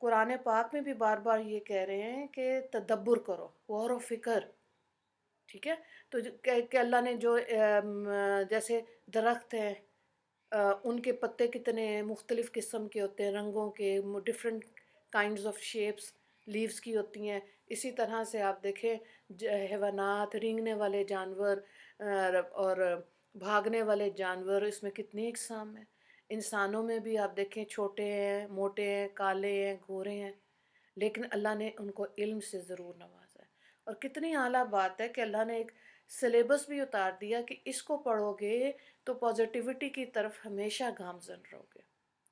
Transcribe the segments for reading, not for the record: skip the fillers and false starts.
قرآن پاک میں بھی بار بار یہ کہہ رہے ہیں کہ تدبر کرو، غور و فکر، ٹھیک ہے؟ تو کہ اللہ نے جو جیسے درخت ہیں، ان کے پتے کتنے مختلف قسم کے ہوتے ہیں، رنگوں کے، different kinds of shapes leaves کی ہوتی ہیں. اسی طرح سے آپ دیکھیں حیوانات، رینگنے والے جانور اور بھاگنے والے جانور، اس میں کتنی اقسام ہیں. انسانوں میں بھی آپ دیکھیں چھوٹے ہیں، موٹے ہیں، کالے ہیں، گورے ہیں، لیکن اللہ نے ان کو علم سے ضرور نوازا ہے. اور کتنی اعلیٰ بات ہے کہ اللہ نے ایک سلیبس بھی اتار دیا کہ اس کو پڑھو گے تو پازیٹیوٹی کی طرف ہمیشہ گامزن رہو گے.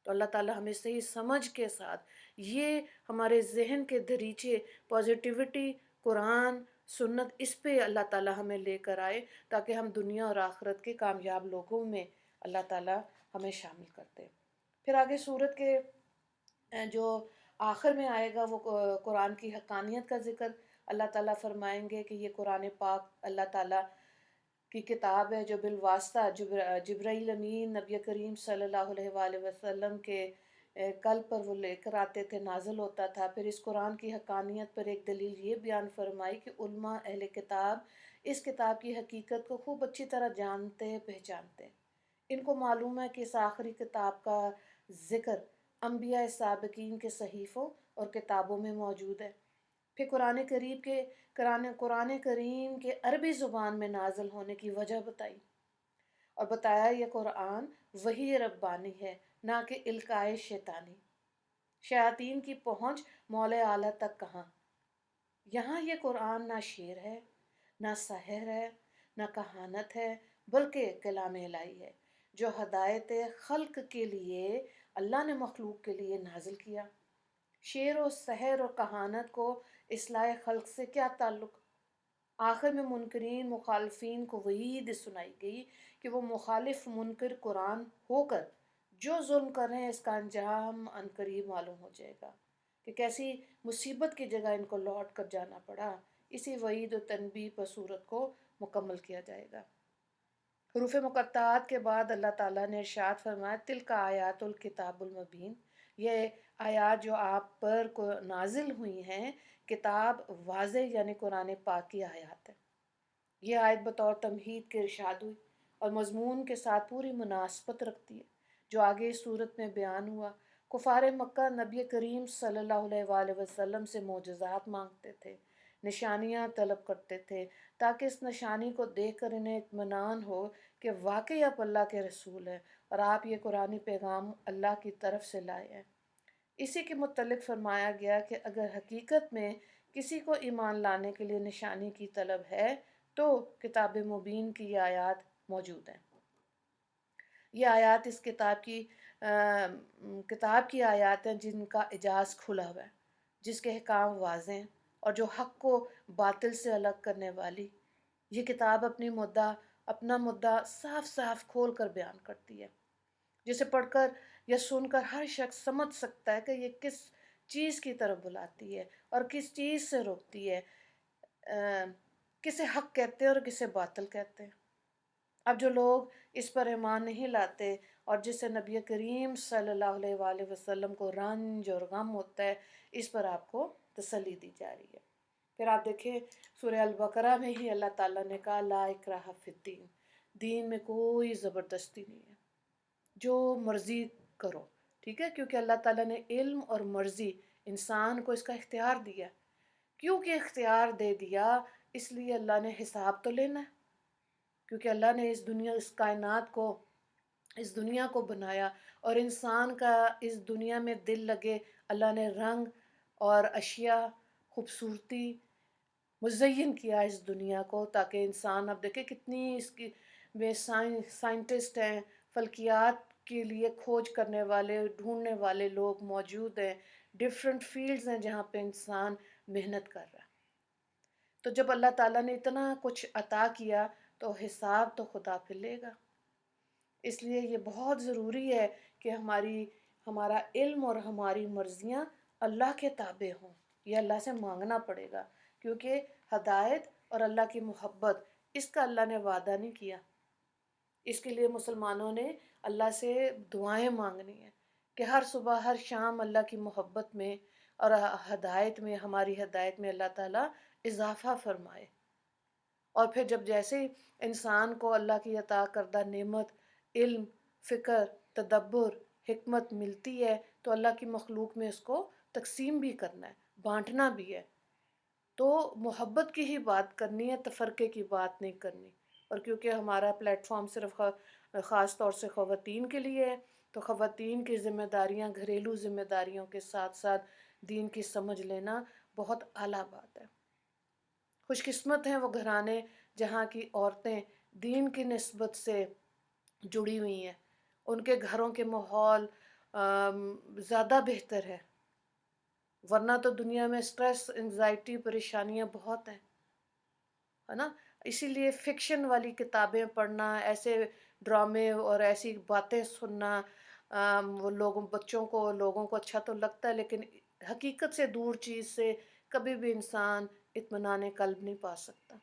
تو اللہ تعالیٰ ہمیں صحیح سمجھ کے ساتھ یہ ہمارے ذہن کے دریچے پازیٹیوٹی، قرآن، سنت، اس پہ اللہ تعالیٰ ہمیں لے کر آئے تاکہ ہم دنیا اور آخرت کے کامیاب لوگوں میں اللہ تعالیٰ ہمیں شامل کرتے. پھر آگے سورت کے جو آخر میں آئے گا وہ قرآن کی حقانیت کا ذکر اللہ تعالیٰ فرمائیں گے کہ یہ قرآن پاک اللہ تعالیٰ کی کتاب ہے جو بالواسطہ جبرائیل امین نبی کریم صلی اللہ علیہ وآلہ وسلم کے قلب پر وہ لے کر آتے تھے، نازل ہوتا تھا. پھر اس قرآن کی حقانیت پر ایک دلیل یہ بیان فرمائی کہ علماء اہل کتاب اس کتاب کی حقیقت کو خوب اچھی طرح جانتے پہچانتے. ان کو معلوم ہے کہ اس آخری کتاب کا ذکر انبیاء سابقین کے صحیفوں اور کتابوں میں موجود ہے. پھر قرآن کریم کے عربی زبان میں نازل ہونے کی وجہ بتائی اور بتایا یہ قرآن وحی ربانی ہے، نہ کہ القائے شیطانی. شیاطین کی پہنچ مولا اعلیٰ تک کہاں؟ یہاں یہ قرآن نہ شعر ہے، نہ سحر ہے، نہ کہانت ہے، بلکہ کلام الہی ہے جو ہدایت خلق کے لیے اللہ نے مخلوق کے لیے نازل کیا. شعر و سحر اور کہانت کو اصلاح خلق سے کیا تعلق؟ آخر میں منکرین، مخالفین کو وعید سنائی گئی کہ وہ مخالف منکر قرآن ہو کر جو ظلم کر رہے ہیں اس کا انجام عنقریب معلوم ہو جائے گا کہ کیسی مصیبت کی جگہ ان کو لوٹ کر جانا پڑا. اسی وعید و تنبیہ پر صورت کو مکمل کیا جائے گا. حروف مقطعات کے بعد اللہ تعالیٰ نے ارشاد فرمایا تلک آیات الکتاب المبین، یہ آیات جو آپ پر نازل ہوئی ہیں کتاب واضح یعنی قرآن پاک کی آیات ہے. یہ آیت بطور تمہید کے ارشاد ہوئی اور مضمون کے ساتھ پوری مناسبت رکھتی ہے جو آگے اس صورت میں بیان ہوا. کفار مکہ نبی کریم صلی اللہ علیہ وآلہ وسلم سے معجزات مانگتے تھے، نشانیاں طلب کرتے تھے تاکہ اس نشانی کو دیکھ کر انہیں اطمینان ہو کہ واقعی آپ اللہ کے رسول ہیں اور آپ یہ قرآنی پیغام اللہ کی طرف سے لائے ہیں. اسی کے متعلق فرمایا گیا کہ اگر حقیقت میں کسی کو ایمان لانے کے لیے نشانی کی طلب ہے تو کتاب مبین کی یہ آیات موجود ہیں. یہ آیات اس کتاب کی آیات ہیں جن کا اعجاز کھلا ہوا ہے، جس کے احکام واضح ہیں اور جو حق کو باطل سے الگ کرنے والی. یہ کتاب اپنا مدعا صاف صاف کھول کر بیان کرتی ہے جسے پڑھ کر یا سن کر ہر شخص سمجھ سکتا ہے کہ یہ کس چیز کی طرف بلاتی ہے اور کس چیز سے روکتی ہے، کسے حق کہتے ہیں اور کسے باطل کہتے ہیں. اب جو لوگ اس پر ایمان نہیں لاتے اور جسے نبی کریم صلی اللہ علیہ وآلہ وسلم کو رنج اور غم ہوتا ہے، اس پر آپ کو تسلی دی جا رہی ہے. پھر آپ دیکھیں سورہ البقرہ میں ہی اللہ تعالیٰ نے کہا لا اکراہ فی الدین، دین میں کوئی زبردستی نہیں ہے، جو مرضی کرو. ٹھیک ہے، کیونکہ اللہ تعالیٰ نے علم اور مرضی انسان کو اس کا اختیار دیا. کیونکہ اختیار دے دیا اس لیے اللہ نے حساب تو لینا ہے، کیونکہ اللہ نے اس کائنات کو، اس دنیا کو بنایا اور انسان کا اس دنیا میں دل لگے. اللہ نے رنگ اور اشیاء، خوبصورتی مزین کیا اس دنیا کو تاکہ انسان، اب دیکھیں کتنی اس کی میں سائنٹسٹ ہیں، فلکیات کے لیے کھوج کرنے والے، ڈھونڈنے والے لوگ موجود ہیں، ڈفرینٹ فیلڈز ہیں جہاں پہ انسان محنت کر رہا ہے. تو جب اللہ تعالیٰ نے اتنا کچھ عطا کیا تو حساب تو خدا پہ لے گا. اس لیے یہ بہت ضروری ہے کہ ہمارا علم اور ہماری مرضیاں اللہ کے تابع ہوں. یہ اللہ سے مانگنا پڑے گا کیونکہ ہدایت اور اللہ کی محبت اس کا اللہ نے وعدہ نہیں کیا. اس کے لیے مسلمانوں نے اللہ سے دعائیں مانگنی ہیں کہ ہر صبح ہر شام اللہ کی محبت میں اور ہدایت میں، ہماری ہدایت میں اللہ تعالیٰ اضافہ فرمائے۔ اور پھر جب جیسے انسان کو اللہ کی عطا کردہ نعمت، علم، فکر، تدبر، حکمت ملتی ہے تو اللہ کی مخلوق میں اس کو تقسیم بھی کرنا ہے، بانٹنا بھی ہے۔ تو محبت کی ہی بات کرنی ہے، تفرقے کی بات نہیں کرنی۔ اور کیونکہ ہمارا پلیٹ فارم صرف خاص طور سے خواتین کے لیے ہے، تو خواتین کی ذمہ داریاں، گھریلو ذمہ داریوں کے ساتھ ساتھ دین کی سمجھ لینا بہت اعلیٰ بات ہے۔ خوش قسمت ہیں وہ گھرانے جہاں کی عورتیں دین کی نسبت سے جڑی ہوئی ہیں، ان کے گھروں کے ماحول زیادہ بہتر ہے، ورنہ تو دنیا میں سٹریس، انزائٹی، پریشانیاں بہت ہیں، ہے نا۔ اسی لیے فکشن والی کتابیں پڑھنا، ایسے ڈرامے اور ایسی باتیں سننا، وہ لوگوں کو اچھا تو لگتا ہے، لیکن حقیقت سے دور چیز سے کبھی بھی انسان اطمینان قلب نہیں پا سکتا۔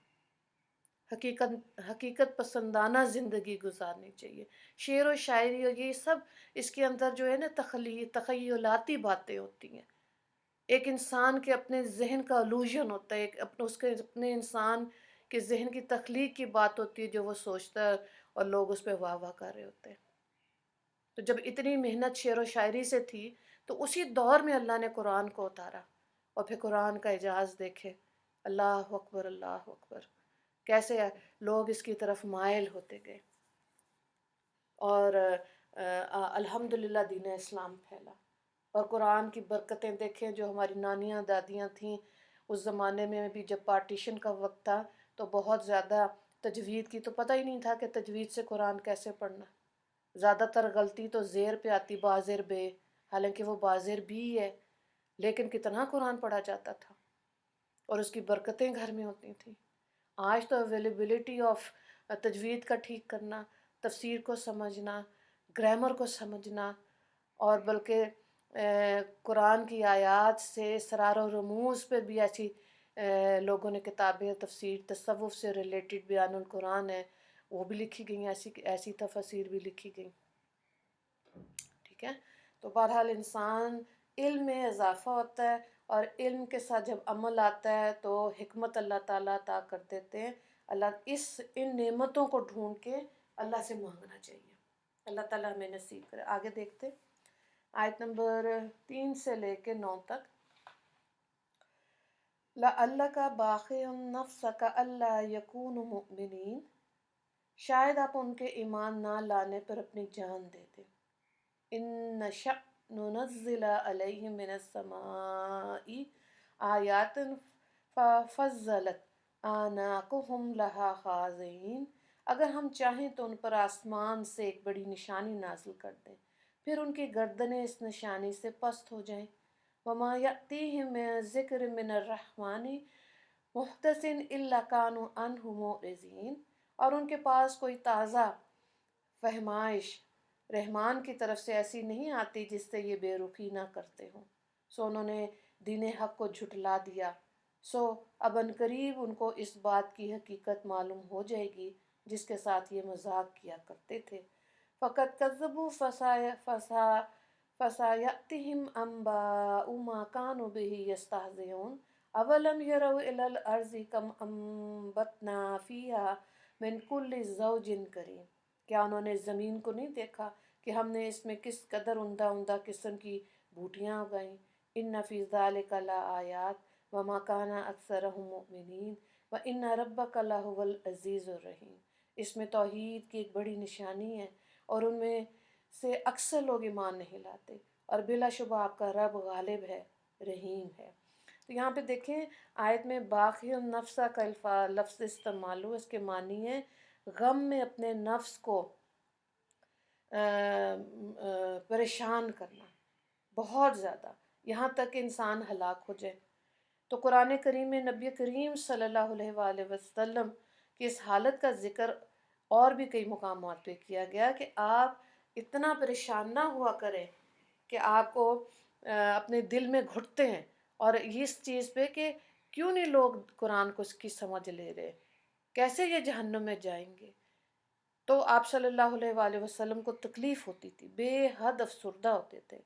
حقیقت پسندانہ زندگی گزارنی چاہیے۔ شعر و شاعری اور یہ سب اس کے اندر جو ہے نا تخیلاتی باتیں ہوتی ہیں۔ ایک انسان کے اپنے ذہن کا الوژن ہوتا ہے، اپنے انسان کے ذہن کی تخلیق کی بات ہوتی ہے جو وہ سوچتا ہے، اور لوگ اس پہ واہ واہ کر رہے ہوتے ہیں۔ تو جب اتنی محنت شعر و شاعری سے تھی تو اسی دور میں اللہ نے قرآن کو اتارا، اور پھر قرآن کا اعجاز دیکھے، اللہ اکبر، اللہ اکبر، کیسے لوگ اس کی طرف مائل ہوتے گئے، اور الحمدللہ دین اسلام پھیلا۔ اور قرآن کی برکتیں دیکھیں، جو ہماری نانیاں دادیاں تھیں اس زمانے میں بھی، جب پارٹیشن کا وقت تھا تو بہت زیادہ تجوید کی تو پتہ ہی نہیں تھا کہ تجوید سے قرآن کیسے پڑھنا۔ زیادہ تر غلطی تو زیر پہ آتی، بازر بے، حالانکہ وہ بازر بھی ہے، لیکن کتنا قرآن پڑھا جاتا تھا، اور اس کی برکتیں گھر میں ہوتی تھیں۔ آج تو اویلیبلٹی آف تجوید کا ٹھیک کرنا، تفسیر کو سمجھنا، گرامر کو سمجھنا، اور بلکہ قرآن کی آیات سے اسرار و رموز پہ بھی ایسی لوگوں نے کتابیں، تفسیر تصوف سے ریلیٹڈ بیان القرآن ہے، وہ بھی لکھی گئیں، ایسی تفاسیر بھی لکھی گئیں، ٹھیک ہے۔ تو بہرحال انسان علم میں اضافہ ہوتا ہے، اور علم کے ساتھ جب عمل آتا ہے تو حکمت اللہ تعالیٰ عطا کر دیتے ہیں۔ ان نعمتوں کو ڈھونڈ کے اللہ سے مانگنا چاہیے، اللہ تعالیٰ ہمیں نصیب کرے۔ آگے دیکھتے آیت نمبر 3 سے لے کے 9 تک۔ لَعَلَّكَ بَاخِعٌ نَفْسَكَ أَلَّا يَكُونُوا مُؤْمِنِينَ، شاید آپ ان کے ایمان نہ لانے پر اپنی جان دے دیں۔ إِن نَشَأْ نُنَزِّلْ عَلَيْهِم مِّنَ السَّمَاءِ آيَاتٍ فَظَلَّتْ أَعْنَاقُهُمْ لَهَا خَاضِعِينَ، اگر ہم چاہیں تو ان پر آسمان سے ایک بڑی نشانی نازل کر دیں، پھر ان کی گردنیں اس نشانی سے پست ہو جائیں۔ وَمَا يَأْتِيهِم مِّن ذِكْرٍ مِّنَ الرَّحْمَٰنِ مُحْدَثٍ إِلَّا كَانُوا عَنْهُ مُعْرِضِينَ، اور ان کے پاس کوئی تازہ فہمائش رحمان کی طرف سے ایسی نہیں آتی جس سے یہ بے رخی نہ کرتے ہوں، سو انہوں نے دین حق کو جھٹلا دیا، سو اب عنقریب ان کو اس بات کی حقیقت معلوم ہو جائے گی جس کے ساتھ یہ مذاق کیا کرتے تھے۔ فَقَدْ كَذَّبُوا فَسَيَأْتِيهِمْ أَنبَاءُ مَا كَانُوا بِهِ يَسْتَهْزِئُونَ أَوَلَمْ يَرَوْا إِلَى الْأَرْضِ كَمْ أَنبَتْنَا فِيهَا مِنْ كُلِّ زَوْجٍ كَرِيمٍ، کیا انہوں نے زمین کو نہیں دیکھا کہ ہم نے اس میں کس قدر عمدہ عمدہ قسم کی بوٹیاں اگائیں۔ ان فی ذلک لآیات وما کان اکثرهم مؤمنین وان ربک لہو العزیز الرحیم، اس میں توحید کی ایک بڑی نشانی ہے، اور ان میں سے اکثر لوگ ایمان نہیں لاتے، اور بلا شبہ آپ کا رب غالب ہے، رحیم ہے۔ تو یہاں پہ دیکھیں آیت میں باقی النفس کا لفظ استعمال ہو، اس کے معنی ہے غم میں اپنے نفس کو پریشان کرنا، بہت زیادہ، یہاں تک کہ انسان ہلاک ہو جائے۔ تو قرآن کریم میں نبی کریم صلی اللہ علیہ وآلہ وسلم کی اس حالت کا ذکر اور بھی کئی مقامات پہ کیا گیا کہ آپ اتنا پریشان نہ ہوا کریں کہ آپ کو اپنے دل میں گھٹتے ہیں، اور اس چیز پہ کہ کیوں نہیں لوگ قرآن کو اس کی سمجھ لے رہے، کیسے یہ جہنم میں جائیں گے۔ تو آپ صلی اللہ علیہ وآلہ وسلم کو تکلیف ہوتی تھی، بے حد افسردہ ہوتے تھے،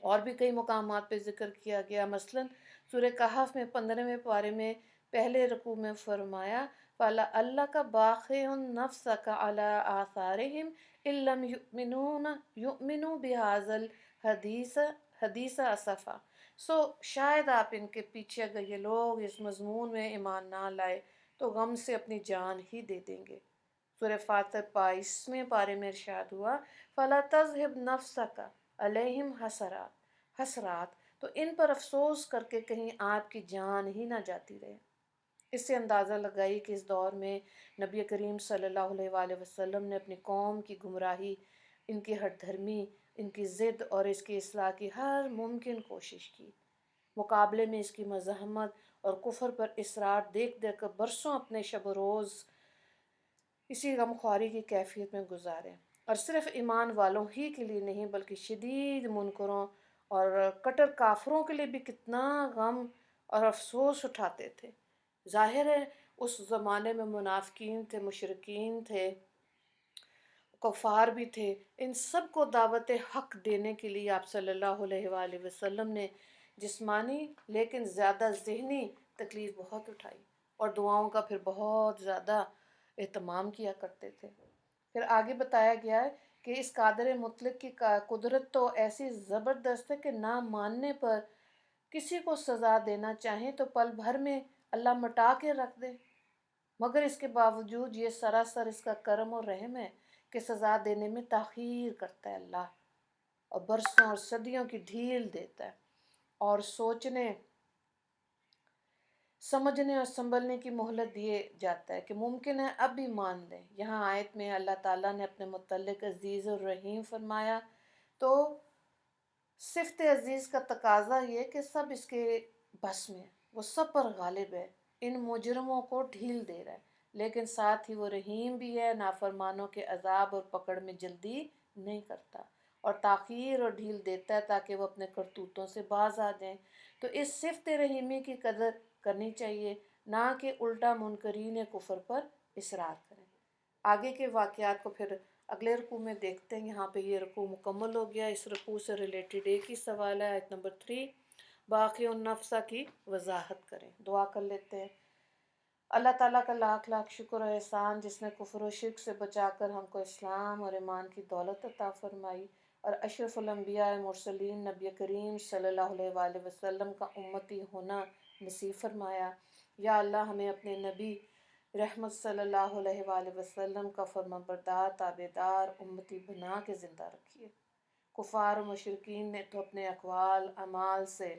اور بھی کئی مقامات پہ ذکر کیا گیا، مثلاً سورہ کہف میں 15ویں پارے میں پہلے رکوع میں فرمایا فَلا اللہ کا باخع نفس کا علی آثارہم ان لم یؤمنوا بہذا الحدیث حدیث اسفا، سو شاید آپ ان کے پیچھے اگر یہ لوگ اس مضمون میں ایمان نہ لائے تو غم سے اپنی جان ہی دے دیں گے۔ سورہ فاتر 22ویں پارے میں ارشاد ہوا فَلَا تَذْهِبْ نَفْسَكَ عَلَيْهِمْ حسرات، تو ان پر افسوس کر کے کہیں آپ کی جان ہی نہ جاتی رہے۔ اس سے اندازہ لگائی کہ اس دور میں نبی کریم صلی اللہ علیہ وآلہ وسلم نے اپنی قوم کی گمراہی، ان کی ہٹ دھرمی، ان کی ضد اور اس کی اصلاح کی ہر ممکن کوشش کی۔ مقابلے میں اس کی مزاحمت اور کفر پر اصرار دیکھ دیکھ کر برسوں اپنے شب و روز اسی غمخواری کی کیفیت میں گزارے، اور صرف ایمان والوں ہی کے لیے نہیں بلکہ شدید منکروں اور کٹر کافروں کے لیے بھی کتنا غم اور افسوس اٹھاتے تھے۔ ظاہر ہے اس زمانے میں منافقین تھے، مشرکین تھے، کفار بھی تھے، ان سب کو دعوت حق دینے کے لیے آپ صلی اللہ علیہ وآلہ وسلم نے جسمانی لیکن زیادہ ذہنی تکلیف بہت اٹھائی، اور دعاؤں کا پھر بہت زیادہ اہتمام کیا کرتے تھے۔ پھر آگے بتایا گیا ہے کہ اس قادر مطلق کی قدرت تو ایسی زبردست ہے کہ نہ ماننے پر کسی کو سزا دینا چاہیں تو پل بھر میں اللہ مٹا کے رکھ دے، مگر اس کے باوجود یہ سراسر اس کا کرم اور رحم ہے کہ سزا دینے میں تاخیر کرتا ہے اللہ، اور برسوں اور صدیوں کی ڈھیل دیتا ہے، اور سوچنے سمجھنے اور سنبھلنے کی مہلت دیے جاتا ہے کہ ممکن ہے اب بھی مان لیں۔ یہاں آیت میں اللہ تعالیٰ نے اپنے متعلق عزیز الرحیم فرمایا، تو صفت عزیز کا تقاضا یہ کہ سب اس کے بس میں ہے، وہ سب پر غالب ہے، ان مجرموں کو ڈھیل دے رہا ہے، لیکن ساتھ ہی وہ رحیم بھی ہے، نافرمانوں کے عذاب اور پکڑ میں جلدی نہیں کرتا، اور تاخیر اور ڈھیل دیتا ہے تاکہ وہ اپنے کرتوتوں سے باز آ جائیں۔ تو اس صفت رحیمی کی قدر کرنی چاہیے، نہ کہ الٹا منکرین کفر پر اصرار کریں۔ آگے کے واقعات کو پھر اگلے رکوع میں دیکھتے ہیں۔ یہاں پہ یہ رکوع مکمل ہو گیا۔ اس رکوع سے ریلیٹڈ ایک ہی سوال ہے، آیت نمبر 3، باقی النفسہ کی وضاحت کریں۔ دعا کر لیتے ہیں۔ اللہ تعالیٰ کا لاکھ لاکھ شکر و احسان جس نے کفر و شرک سے بچا کر ہم کو اسلام اور ایمان کی دولت عطا فرمائی، اور اشرف الانبیاء مرسلین نبی کریم صلی اللہ علیہ وآلہ وسلم کا امتی ہونا نصیب فرمایا۔ یا اللہ ہمیں اپنے نبی رحمت صلی اللہ علیہ وآلہ وسلم کا فرمانبردار تابعدار امتی بنا کے زندہ رکھیے۔ کفار و مشرکین نے تو اپنے اقوال اعمال سے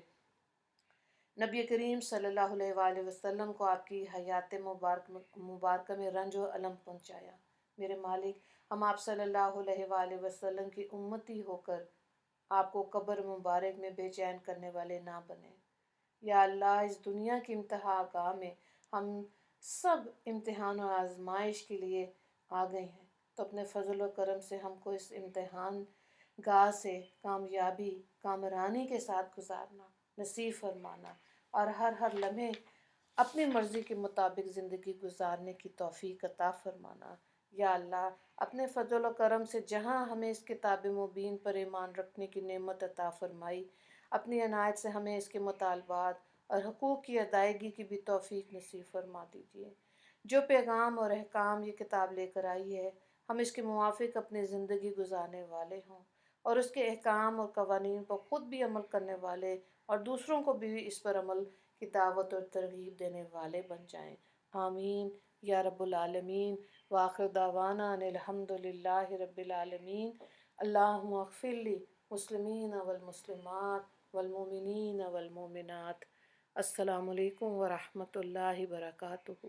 نبی کریم صلی اللہ علیہ وآلہ وسلم کو آپ کی حیات مبارکہ میں رنج و الم پہنچایا۔ میرے مالک، ہم آپ صلی اللہ علیہ وآلہ وسلم کی امتی ہو کر آپ کو قبر مبارک میں بے چین کرنے والے نہ بنیں۔ یا اللہ اس دنیا کی امتحان گاہ میں ہم سب امتحان و آزمائش کے لیے آ گئے ہیں، تو اپنے فضل و کرم سے ہم کو اس امتحان گاہ سے کامیابی کامرانی کے ساتھ گزارنا نصیب فرمانا، اور ہر لمحے اپنی مرضی کے مطابق زندگی گزارنے کی توفیق عطا فرمانا۔ یا اللہ اپنے فضل و کرم سے جہاں ہمیں اس کتاب مبین پر ایمان رکھنے کی نعمت عطا فرمائی، اپنی عنایت سے ہمیں اس کے مطالبات اور حقوق کی ادائیگی کی بھی توفیق نصیب فرما دیجیے۔ جو پیغام اور احکام یہ کتاب لے کر آئی ہے، ہم اس کے موافق اپنی زندگی گزارنے والے ہوں، اور اس کے احکام اور قوانین پر خود بھی عمل کرنے والے اور دوسروں کو بھی اس پر عمل کی دعوت اور ترغیب دینے والے بن جائیں۔ آمین یا رب العالمین۔ وآخر دعوانا ان الحمد للہ رب العالمین۔ اللہم اغفر لی مسلمین والمسلمات والمؤمنین والمؤمنات۔ السلام علیکم ورحمۃ اللہ وبرکاتہ۔